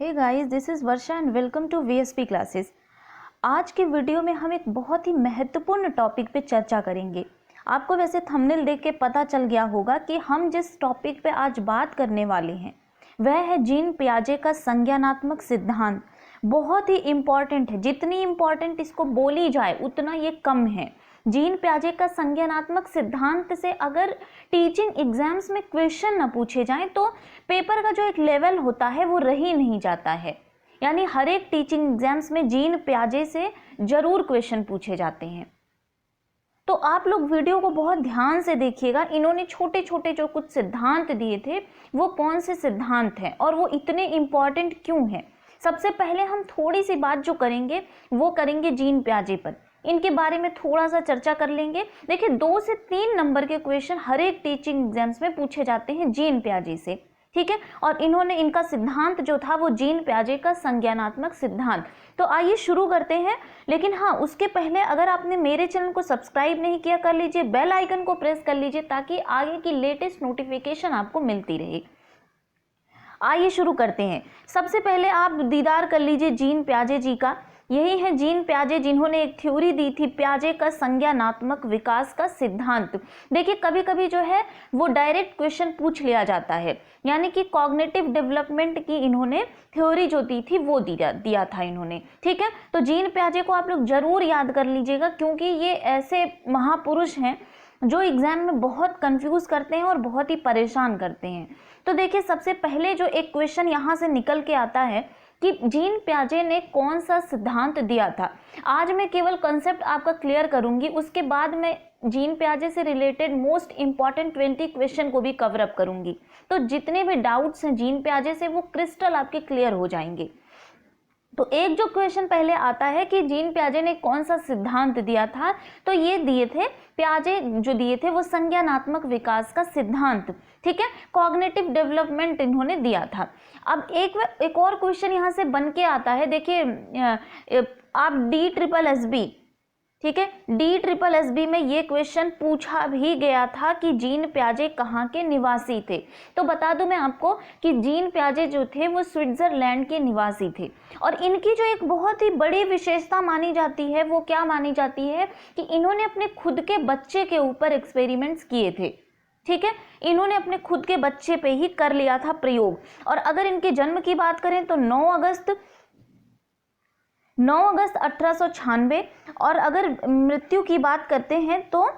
Hey guys, this is Varsha and welcome to VSP classes. आज के video में हम एक बहुत ही महत्वपूर्ण टॉपिक पे चर्चा करेंगे। आपको वैसे थंबनेल देख के पता चल गया होगा कि हम जिस टॉपिक पे आज बात करने वाले हैं वह है जीन पियाजे का संज्ञानात्मक सिद्धांत। बहुत ही इम्पॉर्टेंट है, जितनी इम्पॉर्टेंट इसको बोली जाए उतना ये कम है। जीन पियाजे का संज्ञानात्मक सिद्धांत से अगर टीचिंग एग्जाम्स में क्वेश्चन न पूछे जाएं तो पेपर का जो एक लेवल होता है वो रह ही नहीं जाता है। यानी हर एक टीचिंग एग्जाम्स में जीन पियाजे से जरूर क्वेश्चन पूछे जाते हैं। तो आप लोग वीडियो को बहुत ध्यान से देखिएगा। इन्होंने छोटे छोटे जो कुछ सिद्धांत दिए थे वो कौन से सिद्धांत हैं और वो इतने इम्पॉर्टेंट क्यों हैं। सबसे पहले हम थोड़ी सी बात जो करेंगे वो करेंगे जीन पियाजे पर। इनके बारे में थोड़ा सा चर्चा कर लेंगे। देखिए 2 से 3 नंबर के क्वेश्चन हर एक टीचिंग एग्जाम्स में पूछे जाते हैं जीन पियाजे से, ठीक है। और इन्होंने इनका सिद्धांत जो था वो जीन पियाजे का संज्ञानात्मक सिद्धांत। तो आइए शुरू करते हैं। लेकिन हाँ, उसके पहले अगर आपने मेरे चैनल को सब्सक्राइब नहीं किया कर लीजिए, बेल आइकन को प्रेस कर लीजिए ताकि आगे की लेटेस्ट नोटिफिकेशन आपको मिलती रहे। आइए शुरू करते हैं। सबसे पहले आप दीदार कर लीजिए जीन पियाजे जी का। यही है जीन पियाजे जिन्होंने एक थ्योरी दी थी पियाजे का संज्ञानात्मक विकास का सिद्धांत। देखिए कभी कभी जो है वो डायरेक्ट क्वेश्चन पूछ लिया जाता है, यानी कि कॉग्निटिव डेवलपमेंट की इन्होंने थ्योरी जो दी थी वो दिया था इन्होंने, ठीक है। तो जीन पियाजे को आप लोग जरूर याद कर लीजिएगा क्योंकि ये ऐसे महापुरुष हैं जो एग्जाम में बहुत कंफ्यूज करते हैं और बहुत ही परेशान करते हैं। तो देखिए सबसे पहले जो एक क्वेश्चन यहाँ से निकल के आता है कि जीन पियाजे ने कौन सा सिद्धांत दिया था। आज मैं केवल कंसेप्ट आपका क्लियर करूंगी, उसके बाद मैं जीन पियाजे से रिलेटेड मोस्ट इंपॉर्टेंट 20 क्वेश्चन को भी कवर अप करूंगी। तो जितने भी डाउट्स हैं जीन पियाजे से वो क्रिस्टल आपके क्लियर हो जाएंगे। तो एक जो क्वेश्चन पहले आता है कि जीन पियाजे ने कौन सा सिद्धांत दिया था, तो ये दिए थे पियाजे जो दिए थे वो संज्ञानात्मक विकास का सिद्धांत, ठीक है। कॉग्निटिव डेवलपमेंट इन्होंने दिया था। अब एक और क्वेश्चन यहाँ से बन के आता है। देखिए आप DSSB, ठीक है, DSSB में ये क्वेश्चन पूछा भी गया था कि जीन पियाजे कहाँ के निवासी थे। तो बता दूं मैं आपको कि जीन पियाजे जो थे वो स्विट्जरलैंड के निवासी थे। और इनकी जो एक बहुत ही बड़ी विशेषता मानी जाती है वो क्या मानी जाती है कि इन्होंने अपने खुद के बच्चे के ऊपर एक्सपेरिमेंट्स किए थे, ठीक है। इन्होंने अपने खुद के बच्चे पे ही कर लिया था प्रयोग। और अगर इनके जन्म की बात करें तो 9 अगस्त 1896 और अगर मृत्यु की बात करते हैं तो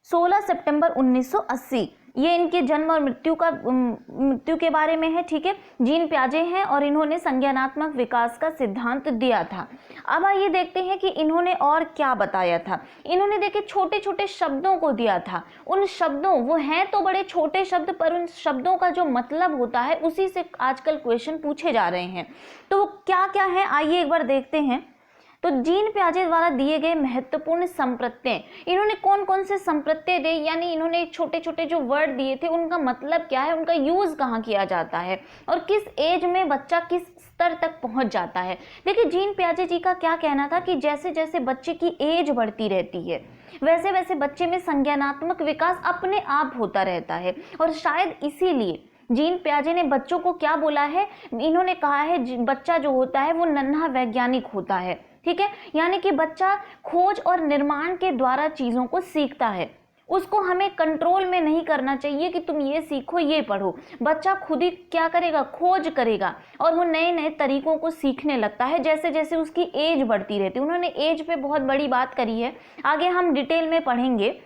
16 सितंबर 1980। ये इनके जन्म और मृत्यु के बारे में है, ठीक है। जीन पियाजे हैं और इन्होंने संज्ञानात्मक विकास का सिद्धांत दिया था। अब आइए देखते हैं कि इन्होंने और क्या बताया था। इन्होंने देखिए छोटे छोटे शब्दों को दिया था। उन शब्दों, वो हैं तो बड़े छोटे शब्द पर उन शब्दों का जो मतलब होता है उसी से आजकल क्वेश्चन पूछे जा रहे हैं। तो वो क्या क्या है आइए एक बार देखते हैं। तो जीन पियाजे द्वारा दिए गए महत्वपूर्ण संप्रत्यय, इन्होंने कौन कौन से संप्रत्यय दिए, यानी इन्होंने छोटे छोटे जो वर्ड दिए थे उनका मतलब क्या है, उनका यूज कहाँ किया जाता है और किस एज में बच्चा किस स्तर तक पहुंच जाता है। देखिए जीन पियाजे जी का क्या कहना था कि जैसे जैसे बच्चे की एज बढ़ती रहती है वैसे वैसे बच्चे में संज्ञानात्मक विकास अपने आप होता रहता है। और शायद इसीलिए जीन पियाजे ने बच्चों को क्या बोला है, इन्होंने कहा है बच्चा जो होता है वो नन्हा वैज्ञानिक होता है, ठीक है। यानी कि बच्चा खोज और निर्माण के द्वारा चीजों को सीखता है। उसको हमें कंट्रोल में नहीं करना चाहिए कि तुम ये सीखो ये पढ़ो। बच्चा खुद ही क्या करेगा, खोज करेगा और वो नए नए तरीकों को सीखने लगता है जैसे जैसे उसकी एज बढ़ती रहती है। उन्होंने एज पे बहुत बड़ी बात करी है, आगे हम डिटेल में पढ़ेंगे।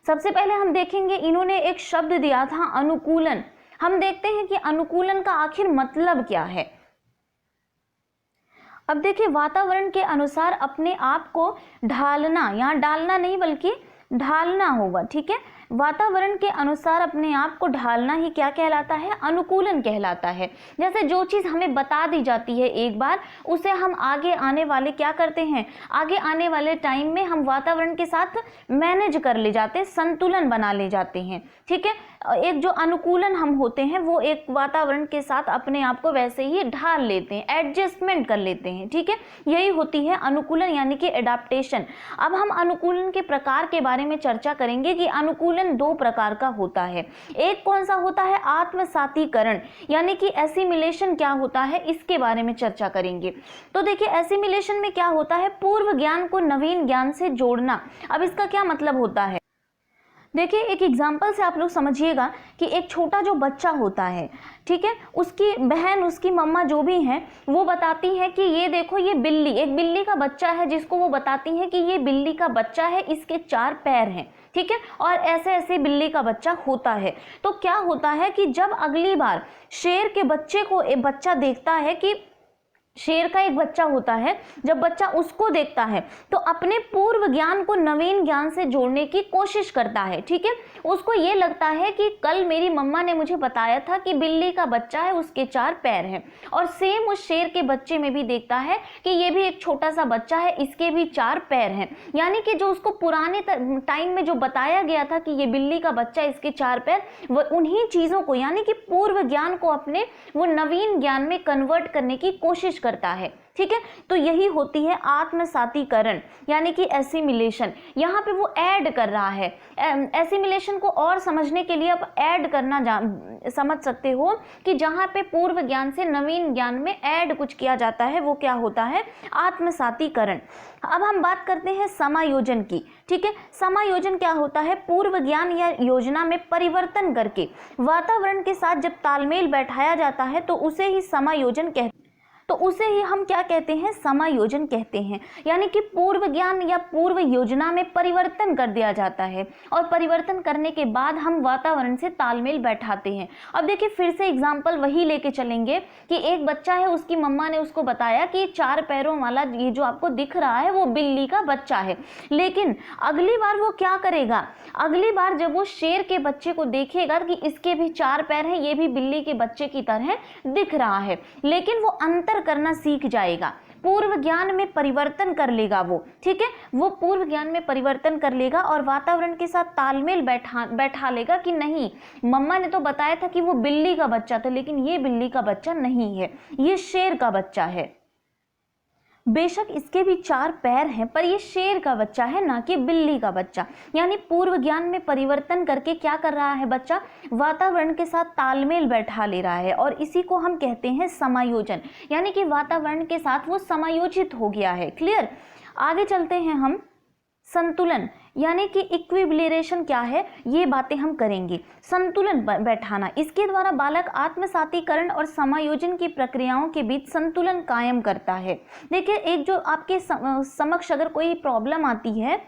सबसे पहले हम देखेंगे इन्होंने एक शब्द दिया था अनुकूलन। हम देखते हैं कि अनुकूलन का आखिर मतलब क्या है। अब देखिए वातावरण के अनुसार अपने आप को ढालना, यहाँ डालना नहीं बल्कि ढालना होगा, ठीक है। वातावरण के अनुसार अपने आप को ढालना ही क्या कहलाता है, अनुकूलन कहलाता है। जैसे जो चीज हमें बता दी जाती है एक बार, उसे हम आगे आने वाले क्या करते हैं, आगे आने वाले टाइम में हम वातावरण के साथ मैनेज कर ले जाते हैं, संतुलन बना ले जाते हैं, ठीक है। एक जो अनुकूलन हम होते हैं वो एक वातावरण के साथ अपने आप को वैसे ही ढाल लेते हैं, एडजस्टमेंट कर लेते हैं, ठीक है। यही होती है अनुकूलन यानी कि एडाप्टेशन। अब हम अनुकूलन के प्रकार के बारे में चर्चा करेंगे कि अनुकूलन संतुलन दो प्रकार का होता है। एक कौन सा होता है? आत्मसातीकरण, यानी कि एसिमिलेशन क्या होता है इसके बारे में चर्चा करेंगे। तो देखिए एसिमिलेशन में क्या होता है? पूर्व ज्ञान को नवीन ज्ञान से जोड़ना। अब इसका क्या मतलब होता है? देखिए एक एग्जाम्पल से आप लोग समझिएगा कि एक छोटा जो बच्चा होता है, ठीक है, उसकी बहन, उसकी मम्मा जो भी हैं वो बताती है कि ये देखो ये बिल्ली, एक बिल्ली का बच्चा है जिसको वो बताती है कि ये बिल्ली का बच्चा है, इसके 4 पैर हैं, ठीक है, और ऐसे ऐसे बिल्ली का बच्चा होता है। तो क्या होता है कि जब अगली बार शेर के बच्चे को एक बच्चा देखता है कि शेर का एक बच्चा होता है, जब बच्चा उसको देखता है तो अपने पूर्व ज्ञान को नवीन ज्ञान से जोड़ने की कोशिश करता है, ठीक है। उसको ये लगता है कि कल मेरी मम्मा ने मुझे बताया था कि बिल्ली का बच्चा है, उसके 4 पैर हैं, और सेम उस शेर के बच्चे में भी देखता है कि ये भी एक छोटा सा बच्चा है, इसके भी 4 पैर हैं। यानी कि जो उसको पुराने टाइम में जो बताया गया था कि ये बिल्ली का बच्चा, इसके 4 पैर, वो उन्हीं चीजों को, यानी कि पूर्व ज्ञान को अपने वो नवीन ज्ञान में कन्वर्ट करने की कोशिश करता है, ठीक है। तो यही होती है आत्मसातीकरण, यानी कि एसिमिलेशन। यहाँ पे वो ऐड कर रहा है। एसिमिलेशन को और समझने के लिए आप ऐड करना समझ सकते हो कि जहाँ पे पूर्व ज्ञान से नवीन ज्ञान में ऐड कुछ किया जाता है वो क्या होता है? आत्मसातीकरण। अब हम बात करते हैं समायोजन की, ठीक है। समायोजन क्या होता है? पूर्व ज्ञान या योजना में परिवर्तन करके वातावरण के साथ जब तालमेल बैठाया जाता है तो उसे ही समायोजन कहते हैं। तो उसे ही हम क्या कहते हैं? समायोजन कहते हैं। यानी कि पूर्व ज्ञान या पूर्व योजना में परिवर्तन कर दिया जाता है, और परिवर्तन करने के बाद हम वातावरण से तालमेल बैठाते हैं। अब देखिए फिर से एग्जाम्पल वही लेके चलेंगे कि एक बच्चा है, उसकी मम्मा ने उसको बताया कि 4 पैरों वाला ये जो आपको दिख रहा है वो बिल्ली का बच्चा है। लेकिन अगली बार वो क्या करेगा? अगली बार जब वो शेर के बच्चे को देखेगा कि इसके भी 4 पैर हैं, ये भी बिल्ली के बच्चे की तरह दिख रहा है, लेकिन वो अंतर करना सीख जाएगा, पूर्व ज्ञान में परिवर्तन कर लेगा वो, ठीक है। वो पूर्व ज्ञान में परिवर्तन कर लेगा और वातावरण के साथ तालमेल बैठा लेगा कि नहीं, मम्मा ने तो बताया था कि वो बिल्ली का बच्चा था, लेकिन ये बिल्ली का बच्चा नहीं है, ये शेर का बच्चा है। बेशक इसके भी 4 पैर हैं, पर ये शेर का बच्चा है, ना कि बिल्ली का बच्चा। यानी पूर्व ज्ञान में परिवर्तन करके क्या कर रहा है बच्चा? वातावरण के साथ तालमेल बैठा ले रहा है, और इसी को हम कहते हैं समायोजन। यानी कि वातावरण के साथ वो समायोजित हो गया है। क्लियर? आगे चलते हैं हम। संतुलन यानी कि इक्विलिब्रेशन क्या है, ये बातें हम करेंगे। संतुलन बैठाना, इसके द्वारा बालक आत्मसातीकरण और समायोजन की प्रक्रियाओं के बीच संतुलन कायम करता है। देखिए एक जो आपके समक्ष अगर कोई प्रॉब्लम आती है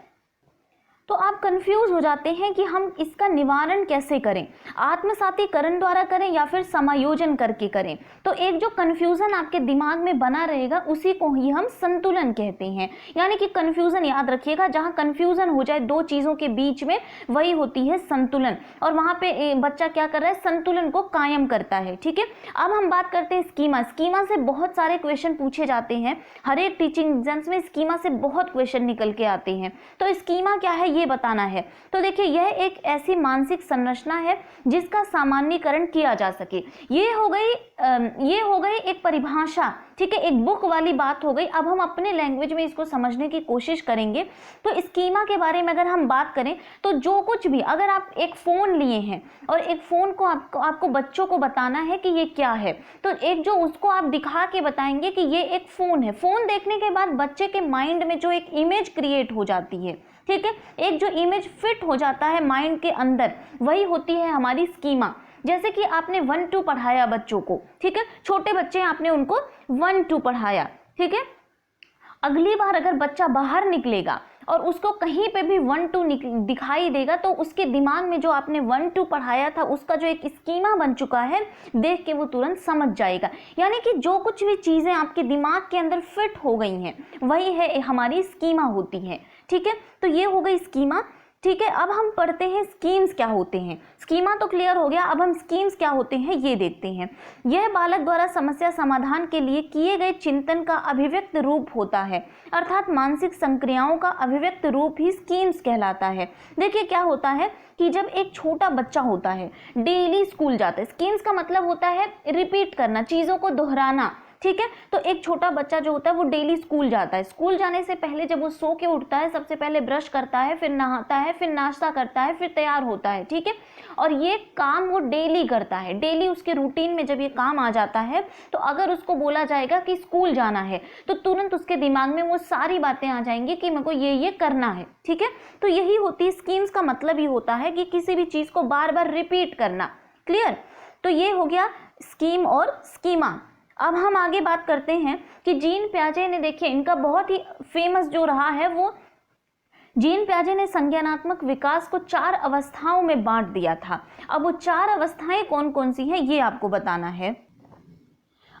तो आप कंफ्यूज हो जाते हैं कि हम इसका निवारण कैसे करें, आत्मसातीकरण द्वारा करें या फिर समायोजन करके करें। तो एक जो कंफ्यूजन आपके दिमाग में बना रहेगा उसी को ही हम संतुलन कहते हैं। यानी कि कंफ्यूजन याद रखिएगा, जहां कंफ्यूजन हो जाए दो चीजों के बीच में, वही होती है संतुलन, और वहां पे बच्चा क्या कर रहा है? संतुलन को कायम करता है, ठीक है। अब हम बात करते हैं स्कीमा। स्कीमा से बहुत सारे क्वेश्चन पूछे जाते हैं, हर एक टीचिंग एग्जाम्स में स्कीमा से बहुत क्वेश्चन निकल के आते हैं। तो स्कीमा क्या है ये बताना है। तो देखिए यह एक ऐसी मानसिक संरचना है जिसका सामान्यीकरण किया जा सके। ये हो गई एक परिभाषा, ठीक है, एक बुक वाली बात हो गई। अब हम अपने लैंग्वेज में इसको समझने की कोशिश करेंगे। तो स्कीमा के बारे में अगर हम बात करें तो जो कुछ भी, अगर आप एक फोन लिए हैं और एक फोन को आपको बच्चों को बताना है कि ये क्या है, तो एक जो उसको आप दिखा के बताएंगे कि ये एक फोन है। फोन देखने के बाद बच्चे के माइंड में जो एक इमेज क्रिएट हो जाती है, ठीक है, एक जो इमेज फिट हो जाता है माइंड के अंदर, वही होती है हमारी स्कीमा। जैसे कि आपने 1-2 पढ़ाया बच्चों को, ठीक है, छोटे बच्चे आपने उनको 1-2 पढ़ाया, ठीक है। अगली बार अगर बच्चा बाहर निकलेगा और उसको कहीं पे भी 1-2 दिखाई देगा तो उसके दिमाग में जो आपने 1-2 पढ़ाया था उसका जो एक स्कीमा बन चुका है, देख के वो तुरंत समझ जाएगा। यानी कि जो कुछ भी चीजें आपके दिमाग के अंदर फिट हो गई हैं वही है हमारी स्कीमा होती है, ठीक है। तो ये हो गई स्कीमा, ठीक है। अब हम पढ़ते हैं स्कीम्स क्या होते हैं। स्कीमा तो क्लियर हो गया, अब हम स्कीम्स क्या होते हैं ये देखते हैं। यह बालक द्वारा समस्या समाधान के लिए किए गए चिंतन का अभिव्यक्त रूप होता है, अर्थात मानसिक संक्रियाओं का अभिव्यक्त रूप ही स्कीम्स कहलाता है। देखिए क्या होता है कि जब एक छोटा बच्चा होता है, डेली स्कूल जाता है, स्कीम्स का मतलब होता है रिपीट करना, चीजों को दोहराना, ठीक है। तो एक छोटा बच्चा जो होता है वो डेली स्कूल जाता है, स्कूल जाने से पहले जब वो सो के उठता है सबसे पहले ब्रश करता है, फिर नहाता है, फिर नाश्ता करता है, फिर तैयार होता है, ठीक है। और ये काम वो डेली करता है, डेली उसके रूटीन में जब ये काम आ जाता है तो अगर उसको बोला जाएगा कि स्कूल जाना है तो तुरंत उसके दिमाग में वो सारी बातें आ जाएंगी कि मेरे को ये करना है, ठीक है। तो यही होती है स्कीम्स का मतलब ही होता है कि किसी भी चीज को बार बार रिपीट करना। क्लियर? तो ये हो गया स्कीम और स्कीमा। अब हम आगे बात करते हैं कि जीन पियाजे ने, देखिए इनका बहुत ही फेमस जो रहा है वो, जीन पियाजे ने संज्ञानात्मक विकास को 4 अवस्थाओं में बांट दिया था। अब वो 4 अवस्थाएं कौन कौन सी हैं ये आपको बताना है।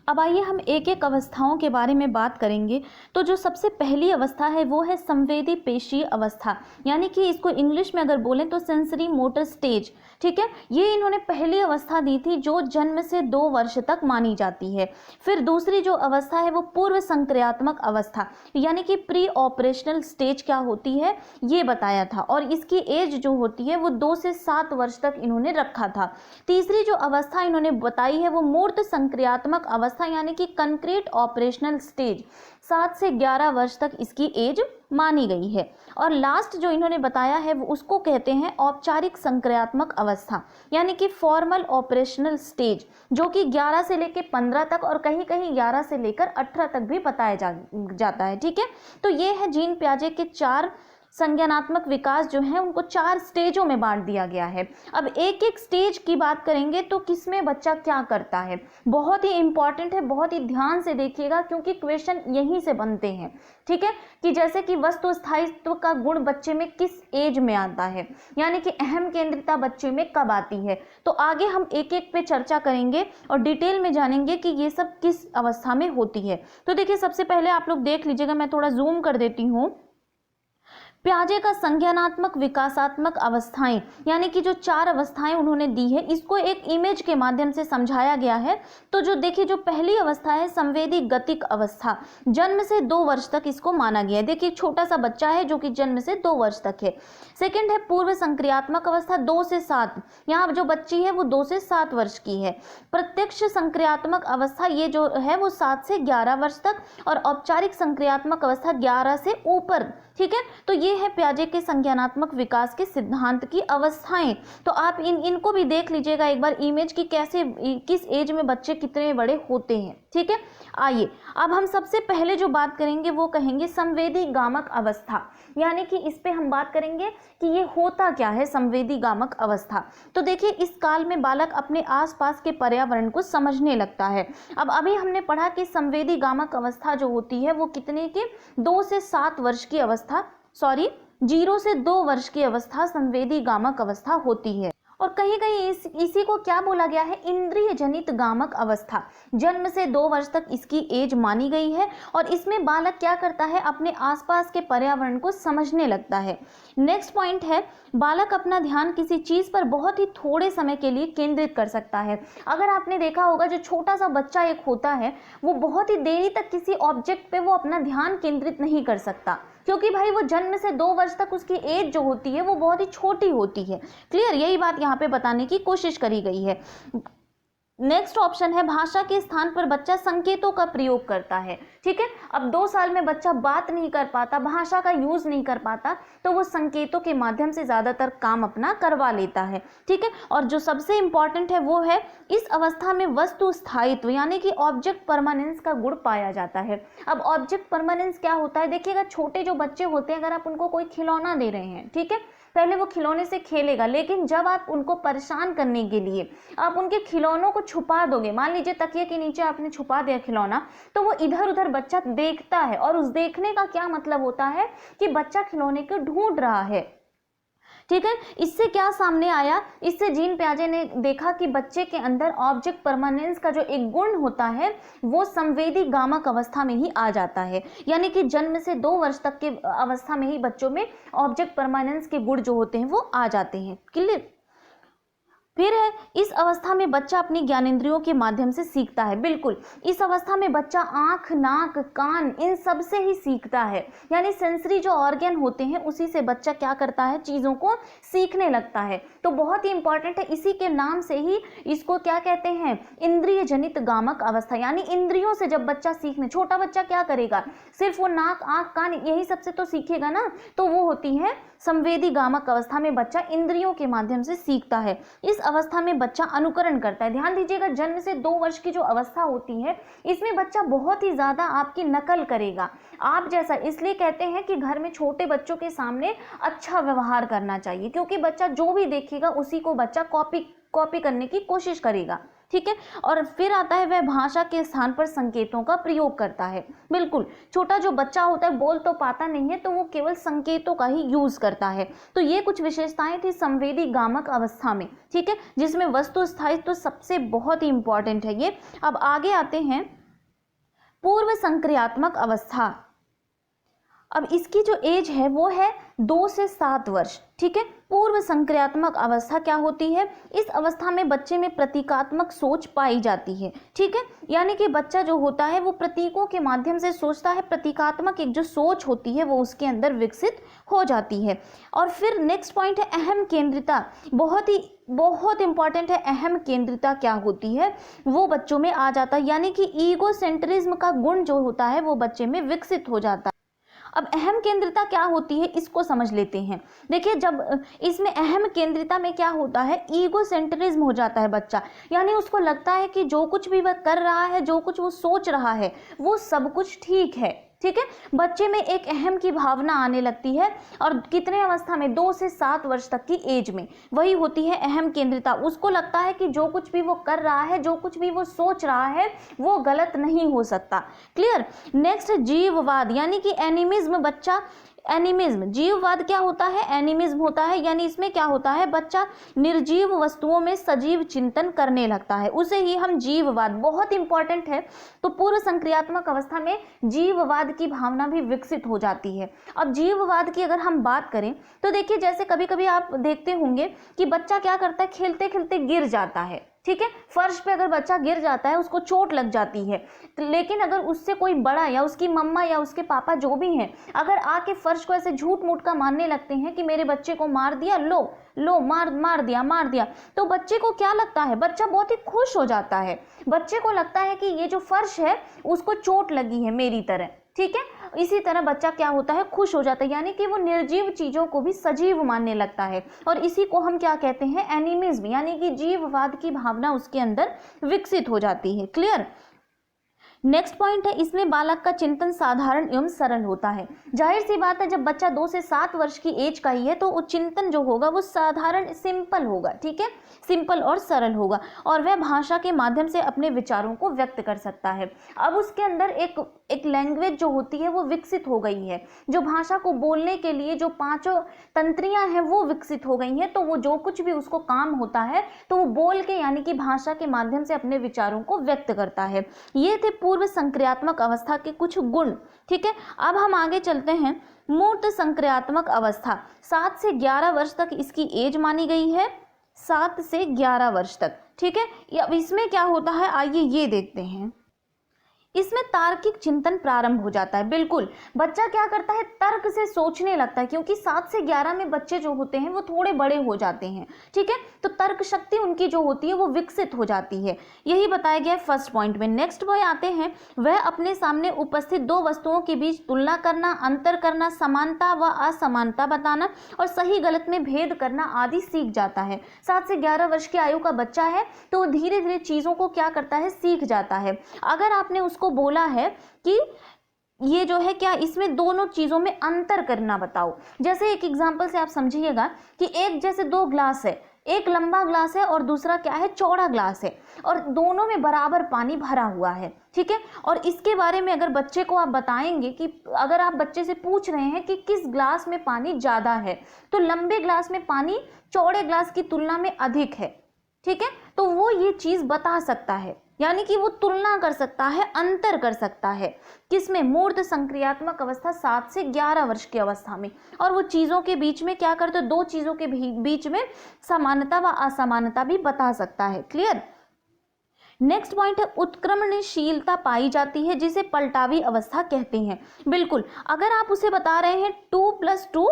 अब आइए हम एक एक अवस्थाओं के बारे में बात करेंगे। तो जो सबसे पहली अवस्था है वो है संवेदी पेशीय अवस्था, यानी कि इसको इंग्लिश में अगर बोलें तो सेंसरी मोटर स्टेज, ठीक है। ये इन्होंने पहली अवस्था दी थी जो जन्म से 2 वर्ष तक मानी जाती है। फिर दूसरी जो अवस्था है वो पूर्व संक्रियात्मक अवस्था, यानी कि प्री ऑपरेशनल स्टेज क्या होती है ये बताया था, और इसकी एज जो होती है वो 2 से 7 वर्ष तक इन्होंने रखा था। तीसरी जो अवस्था इन्होंने बताई है वो मूर्त संक्रियात्मक अवस्था, यानी कि कंक्रीट ऑपरेशनल स्टेज, 7 से 11 वर्ष तक इसकी एज मानी गई है। और लास्ट जो इन्होंने बताया है वो उसको कहते हैं औपचारिक संक्रियात्मक अवस्था, यानी कि फॉर्मल ऑपरेशनल स्टेज, जो कि 11 से लेकर 15 तक और कहीं कहीं 11 से लेकर 18 तक भी बताया जाता है, ठीक है। तो ये है जीन पियाजे के 4 संज्ञानात्मक विकास जो है उनको 4 स्टेजों में बांट दिया गया है। अब एक एक स्टेज की बात करेंगे तो किसमें बच्चा क्या करता है, बहुत ही इंपॉर्टेंट है, बहुत ही ध्यान से देखिएगा क्योंकि क्वेश्चन यहीं से बनते हैं, ठीक है। कि जैसे कि वस्तु स्थायित्व का गुण बच्चे में किस एज में आता है, यानी कि अहम केंद्रिता बच्चे में कब आती है। तो आगे हम एक एक पे चर्चा करेंगे और डिटेल में जानेंगे कि ये सब किस अवस्था में होती है। तो देखिए सबसे पहले आप लोग देख लीजिएगा, मैं थोड़ा जूम कर देती हूँ। पियाजे का संज्ञानात्मक विकासात्मक अवस्थाएं, यानी कि जो 4 अवस्थाएं उन्होंने दी है इसको एक इमेज के माध्यम से समझाया गया है। तो जो देखिए जो पहली अवस्था है संवेदी गतिक अवस्था, जन्म से 2 वर्ष तक इसको माना गया है। देखिए छोटा सा बच्चा है जो कि जन्म से 2 वर्ष तक है। सेकंड है पूर्व संक्रियात्मक अवस्था 2 से 7, यहाँ जो बच्ची है वो 2 से 7 वर्ष की है। प्रत्यक्ष संक्रियात्मक अवस्था ये जो है वो 7 से 11 वर्ष तक, और औपचारिक संक्रियात्मक अवस्था 11 से ऊपर, ठीक है। तो ये है पियाजे के संज्ञानात्मक विकास के सिद्धांत की अवस्थाएं। तो आप इनको भी देख लीजिएगा एक बार इमेज की कैसे किस एज में बच्चे कितने बड़े होते हैं, ठीक है। आइए अब हम सबसे पहले जो बात करेंगे वो कहेंगे संवेदी गामक अवस्था, यानी कि इस पे हम बात करेंगे कि ये होता क्या है संवेदी गामक अवस्था। तो देखिए इस काल में बालक अपने आसपास के पर्यावरण को समझने लगता है। अब अभी हमने पढ़ा कि संवेदी गामक अवस्था जो होती है वो कितने की 2 से 7 वर्ष की अवस्था, 0 से 2 वर्ष की अवस्था संवेदी गामक अवस्था होती है। और कहीं कहीं इसी को क्या बोला गया है, इंद्रिय जनित गामक अवस्था। जन्म से 2 वर्ष तक इसकी एज मानी गई है और इसमें बालक क्या करता है, अपने आसपास के पर्यावरण को समझने लगता है। नेक्स्ट पॉइंट है बालक अपना ध्यान किसी चीज पर बहुत ही थोड़े समय के लिए केंद्रित कर सकता है। अगर आपने देखा होगा जो छोटा सा बच्चा एक होता है वो बहुत ही देरी तक किसी ऑब्जेक्ट पे वो अपना ध्यान केंद्रित नहीं कर सकता, क्योंकि भाई वो जन्म से 2 वर्ष तक उसकी एज जो होती है वो बहुत ही छोटी होती है। क्लियर? यही बात यहाँ पे बताने की कोशिश करी गई है। नेक्स्ट ऑप्शन है भाषा के स्थान पर बच्चा संकेतों का प्रयोग करता है, ठीक है। अब 2 साल में बच्चा बात नहीं कर पाता, भाषा का यूज नहीं कर पाता, तो वो संकेतों के माध्यम से ज्यादातर काम अपना करवा लेता है, ठीक है। और जो सबसे इंपॉर्टेंट है वो है इस अवस्था में वस्तु स्थायित्व, यानी कि ऑब्जेक्ट परमानेंस का गुण पाया जाता है। अब ऑब्जेक्ट परमानेंस क्या होता है, देखिएगा छोटे जो बच्चे होते हैं अगर आप उनको कोई खिलौना दे रहे हैं, ठीक है, पहले वो खिलौने से खेलेगा, लेकिन जब आप उनको परेशान करने के लिए आप उनके खिलौनों को छुपा दोगे, मान लीजिए तकिए के नीचे आपने छुपा दिया खिलौना, तो वो इधर उधर बच्चा देखता है, और उस देखने का क्या मतलब होता है कि बच्चा खिलौने को ढूंढ रहा है, ठीक है। इससे क्या सामने आया, इससे जीन पियाजे ने देखा कि बच्चे के अंदर ऑब्जेक्ट परमानेंस का जो एक गुण होता है वो संवेदी गामक अवस्था में ही आ जाता है, यानी कि जन्म से 2 वर्ष तक के अवस्था में ही बच्चों में ऑब्जेक्ट परमानेंस के गुण जो होते हैं वो आ जाते हैं। क्लियर? फिर है, इस अवस्था में बच्चा अपनी ज्ञानेंद्रियों के माध्यम से सीखता है। बिल्कुल, इस अवस्था में बच्चा आंख, नाक, कान इन सब से ही सीखता है, यानी सेंसरी जो ऑर्गन होते हैं उसी से बच्चा क्या करता है, चीजों को सीखने लगता है। तो बहुत ही इंपॉर्टेंट है, इसी के नाम से ही इसको क्या कहते हैं, इंद्रिय जनित गामक अवस्था, यानी इंद्रियों से जब बच्चा सीखने, छोटा बच्चा क्या करेगा, सिर्फ वो नाक, आंख, कान यही सबसे तो सीखेगा ना, तो वो होती है संवेदी गामक अवस्था में बच्चा इंद्रियों के माध्यम से सीखता है। इस अवस्था में बच्चा अनुकरण करता है। ध्यान दीजिएगा, जन्म से 2 वर्ष की जो अवस्था होती है इसमें बच्चा बहुत ही ज्यादा आपकी नकल करेगा आप जैसा। इसलिए कहते हैं कि घर में छोटे बच्चों के सामने अच्छा व्यवहार करना चाहिए, क्योंकि बच्चा जो भी देखेगा उसी को बच्चा कॉपी करने की कोशिश करेगा, ठीक है। और फिर आता है, वह भाषा के स्थान पर संकेतों का प्रयोग करता है। बिल्कुल, छोटा जो बच्चा होता है बोल तो पाता नहीं है, तो वो केवल संकेतों का ही यूज करता है। तो ये कुछ विशेषताएं थी संवेदी गामक अवस्था में, ठीक है, जिसमें वस्तु स्थायित्व तो सबसे बहुत ही इंपॉर्टेंट है ये। अब आगे आते हैं पूर्व संक्रियात्मक अवस्था। अब इसकी जो एज है वो है 2 से 7 वर्ष, ठीक है। पूर्व संक्रियात्मक अवस्था क्या होती है, इस अवस्था में बच्चे में प्रतीकात्मक सोच पाई जाती है, ठीक है, यानी कि बच्चा जो होता है वो प्रतीकों के माध्यम से सोचता है, प्रतीकात्मक एक जो सोच होती है वो उसके अंदर विकसित हो जाती है। और फिर नेक्स्ट पॉइंट है अहम केंद्रिता, बहुत इंपॉर्टेंट है। अहम केंद्रिता क्या होती है, वो बच्चों में आ जाता है, यानी कि ईगो सेंट्रिज्म का गुण जो होता है वो बच्चे में विकसित हो जाता है। अब अहम केंद्रिता क्या होती है इसको समझ लेते हैं। देखिए, जब इसमें अहम केंद्रिता में क्या होता है, ईगो सेंट्रिज्म हो जाता है बच्चा, यानी उसको लगता है कि जो कुछ भी वह कर रहा है, जो कुछ वो सोच रहा है वो सब कुछ ठीक है, ठीक है। बच्चे में एक अहम की भावना आने लगती है, और कितने अवस्था में, 2 से 7 वर्ष तक की एज में, वही होती है अहम केंद्रिता। उसको लगता है कि जो कुछ भी वो कर रहा है, जो कुछ भी वो सोच रहा है वो गलत नहीं हो सकता। क्लियर। नेक्स्ट जीववाद, यानी कि एनिमिज्म। बच्चा एनिमिज्म, जीववाद क्या होता है, एनिमिज्म होता है, यानी इसमें क्या होता है, बच्चा निर्जीव वस्तुओं में सजीव चिंतन करने लगता है, उसे ही हम जीववाद, बहुत इंपॉर्टेंट है। तो पूर्व संक्रियात्मक अवस्था में जीववाद की भावना भी विकसित हो जाती है। अब जीववाद की अगर हम बात करें तो देखिए, जैसे कभी कभी आप देखते होंगे कि बच्चा क्या करता है, खेलते खेलते गिर जाता है, ठीक है। फर्श पे अगर बच्चा गिर जाता है उसको चोट लग जाती है, लेकिन अगर उससे कोई बड़ा या उसकी मम्मा या उसके पापा जो भी हैं अगर आके फर्श को ऐसे झूठ मूठ का मारने लगते हैं कि मेरे बच्चे को मार दिया, लो मार दिया, तो बच्चे को क्या लगता है, बच्चा बहुत ही खुश हो जाता है। बच्चे को लगता है कि ये जो फर्श है उसको चोट लगी है मेरी तरह, ठीक है। इसी तरह बच्चा क्या होता है, खुश हो जाता है, यानी कि वो निर्जीव चीजों को भी सजीव मानने लगता है, और इसी को हम क्या कहते हैं, एनिमिज्म, यानी कि जीववाद की भावना उसके अंदर विकसित हो जाती है। क्लियर। नेक्स्ट पॉइंट है, इसमें बालक का चिंतन साधारण एवं सरल होता है। जाहिर सी बात है, जब बच्चा 2 से 7 वर्ष की एज का ही है तो वो चिंतन जो होगा वो साधारण, सिंपल होगा, ठीक है, सिंपल और सरल होगा, और वह भाषा के माध्यम से अपने विचारों को व्यक्त कर सकता है। अब उसके अंदर एक लैंग्वेज जो होती है वो विकसित हो गई है, जो भाषा को बोलने के लिए जो 5 तंत्रियां हैं वो विकसित हो गई हैं, तो वो जो कुछ भी उसको काम होता है तो वो बोल के, यानी कि भाषा के माध्यम से अपने विचारों को व्यक्त करता है। ये थे पूर्व संक्रियात्मक अवस्था के कुछ गुण, ठीक है। अब हम आगे चलते हैं, मूर्त संक्रियात्मक अवस्था। 7 से 11 वर्ष तक इसकी एज मानी गई है, 7 से 11 वर्ष तक, ठीक है। अब इसमें क्या होता है, आइए ये देखते हैं। इसमें तार्किक चिंतन प्रारंभ हो जाता है। बिल्कुल, बच्चा क्या करता है, तर्क से सोचने लगता है, क्योंकि 7 से 11 में बच्चे जो होते हैं वो थोड़े बड़े हो जाते हैं, ठीक है, तो तर्क शक्ति उनकी जो होती है वो विकसित हो जाती है, यही बताया गया है फर्स्ट पॉइंट में। नेक्स्ट वह आते हैं, वह अपने सामने उपस्थित 2 वस्तुओं के बीच तुलना करना, अंतर करना, समानता व असमानता बताना और सही गलत में भेद करना आदि सीख जाता है। 7 से 11 वर्ष की आयु का बच्चा है तो वो धीरे धीरे चीजों को क्या करता है, सीख जाता है। अगर आपने को बोला है कि ये जो है क्या, इसमें दोनों चीजों में अंतर करना बताओ, जैसे एक एग्जांपल से आप समझिएगा कि एक जैसे 2 ग्लास है, एक लंबा ग्लास है और दूसरा क्या है, चौड़ा ग्लास है, और दोनों में बराबर पानी भरा हुआ है, ठीक है। और इसके बारे में अगर बच्चे को आप बताएंगे कि अगर आप बच्चे से पूछ रहे हैं कि किस ग्लास में पानी ज्यादा है, तो लंबे ग्लास में पानी चौड़े ग्लास की तुलना में अधिक है, ठीक है, तो वो ये चीज बता सकता है, यानी कि वो तुलना कर सकता है, अंतर कर सकता है। किसमें? मूर्त संक्रियात्मक अवस्था 7 से 11 वर्ष की अवस्था में। और वो चीज़ों के बीच में क्या करते, दो चीज़ों के बीच में समानता व असमानता भी बता सकता है। क्लियर? नेक्स्ट पॉइंट है उत्क्रमणशीलता पाई जाती है, जिसे पलटावी अवस्था कहते हैं। बिल्कुल, अगर आप उसे बता रहे हैं 2 + 2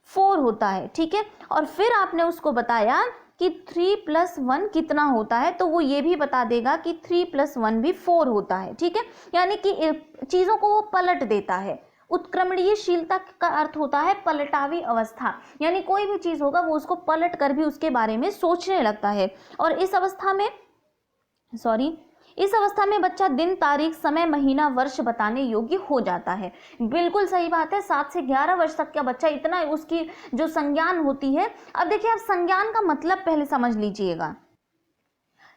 4 होता है, ठीक है, और फिर आपने उसको बताया कि 3 + 1 कितना होता है, तो वो ये भी बता देगा कि 3 + 1 भी 4 होता है। ठीक है, यानी कि चीज़ों को वो पलट देता है। उत्क्रमणीयशीलता का अर्थ होता है पलटावी अवस्था, यानी कोई भी चीज़ होगा वो उसको पलट कर भी उसके बारे में सोचने लगता है। और इस अवस्था में बच्चा दिन, तारीख, समय, महीना, वर्ष बताने योग्य हो जाता है। बिल्कुल सही बात है, 7 से 11 वर्ष तक का बच्चा, इतना उसकी जो संज्ञान होती है। अब देखिए, आप संज्ञान का मतलब पहले समझ लीजिएगा।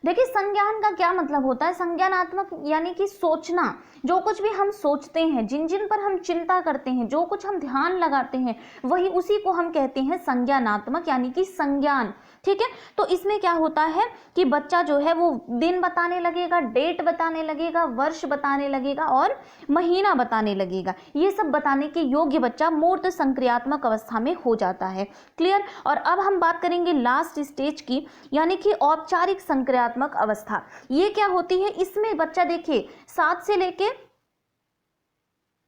देखिए, संज्ञान का क्या मतलब होता है? संज्ञानात्मक यानी कि सोचना। जो कुछ भी हम सोचते हैं, जिन जिन पर हम चिंता करते हैं, जो कुछ हम ध्यान लगाते हैं, वही उसी को हम कहते हैं संज्ञानात्मक, यानी कि संज्ञान। ठीक है, तो इसमें क्या होता है कि बच्चा जो है वो दिन बताने लगेगा, डेट बताने लगेगा, वर्ष बताने लगेगा और महीना बताने लगेगा। ये सब बताने के योग्य बच्चा मूर्त संक्रियात्मक अवस्था में हो जाता है। क्लियर? और अब हम बात करेंगे लास्ट स्टेज की, यानी कि औपचारिक संक्रियात्मक अवस्था। ये क्या होती है? इसमें बच्चा देखिए 7 से लेके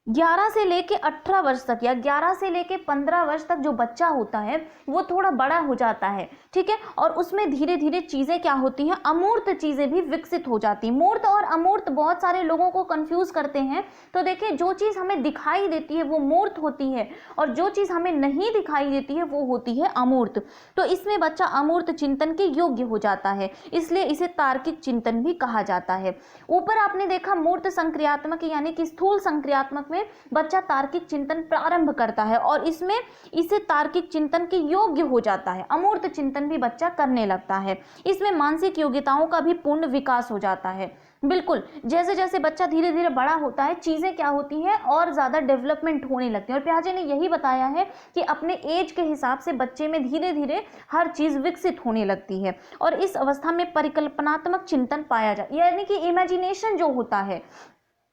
11 से लेके 18 वर्ष तक या 11 से लेके 15 वर्ष तक जो बच्चा होता है वो थोड़ा बड़ा हो जाता है। ठीक है, और उसमें धीरे धीरे चीज़ें क्या होती हैं, अमूर्त चीज़ें भी विकसित हो जाती हैं। मूर्त और अमूर्त बहुत सारे लोगों को कंफ्यूज करते हैं। तो देखिए, जो चीज़ हमें दिखाई देती है वो मूर्त होती है, और जो चीज़ हमें नहीं दिखाई देती है वो होती है अमूर्त। तो इसमें बच्चा अमूर्त चिंतन के योग्य हो जाता है, इसलिए इसे तार्किक चिंतन भी कहा जाता है। ऊपर आपने देखा मूर्त संक्रियात्मक यानी कि स्थूल संक्रियात्मक में बच्चा तार्किक चिंतन प्रारंभ करता है और इसमें इसे तार्किक चिंतन के योग्य हो जाता है। अमूर्त चिंतन भी बच्चा करने लगता है। इसमें मानसिक योग्यताओं का भी पूर्ण विकास हो जाता है। बिल्कुल, जैसे जैसे बच्चा धीरे धीरे बड़ा होता है, चीजें क्या होती हैं और ज्यादा डेवलपमेंट होने लगती है। और पियाजे ने यही बताया है कि अपने एज के हिसाब से बच्चे में धीरे धीरे हर चीज विकसित होने लगती है और इस अवस्था में परिकल्पनात्मक चिंतन पाया जाए, यानी कि इमेजिनेशन जो होता है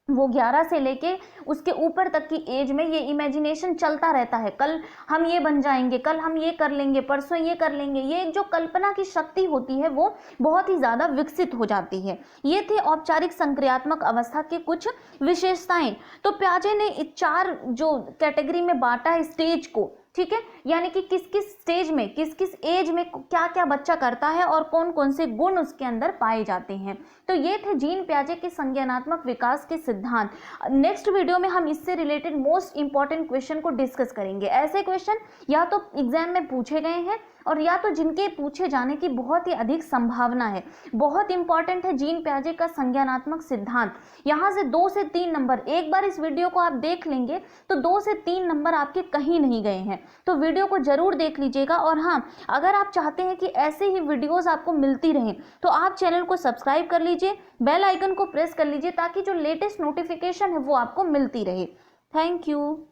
वो 11 से लेके उसके ऊपर तक की एज में ये इमेजिनेशन चलता रहता है। कल हम ये बन जाएंगे, कल हम ये कर लेंगे, परसों ये कर लेंगे। ये जो कल्पना की शक्ति होती है वो बहुत ही ज़्यादा विकसित हो जाती है। ये थे औपचारिक संक्रियात्मक अवस्था के कुछ विशेषताएं। तो पियाजे ने 4 जो कैटेगरी में बांटा है स्टेज को, ठीक है, यानी कि किस किस स्टेज में, किस किस एज में क्या क्या बच्चा करता है और कौन कौन से गुण उसके अंदर पाए जाते हैं। तो ये थे जीन पियाजे के संज्ञानात्मक विकास के सिद्धांत। नेक्स्ट वीडियो में हम इससे रिलेटेड मोस्ट इंपॉर्टेंट क्वेश्चन को डिस्कस करेंगे। ऐसे क्वेश्चन या तो एग्जाम में पूछे गए हैं और या तो जिनके पूछे जाने की बहुत ही अधिक संभावना है। बहुत इंपॉर्टेंट है जीन पियाजे का संज्ञानात्मक सिद्धांत। यहाँ से 2 से 3 नंबर, एक बार इस वीडियो को आप देख लेंगे तो 2 से 3 नंबर आपके कहीं नहीं गए हैं। तो वीडियो को जरूर देख लीजिएगा। और हाँ, अगर आप चाहते हैं कि ऐसे ही वीडियोस आपको मिलती रहें तो आप चैनल को सब्सक्राइब कर लीजिए, बेल आइकन को प्रेस कर लीजिए ताकि जो लेटेस्ट नोटिफिकेशन है वो आपको मिलती रहे। Thank you.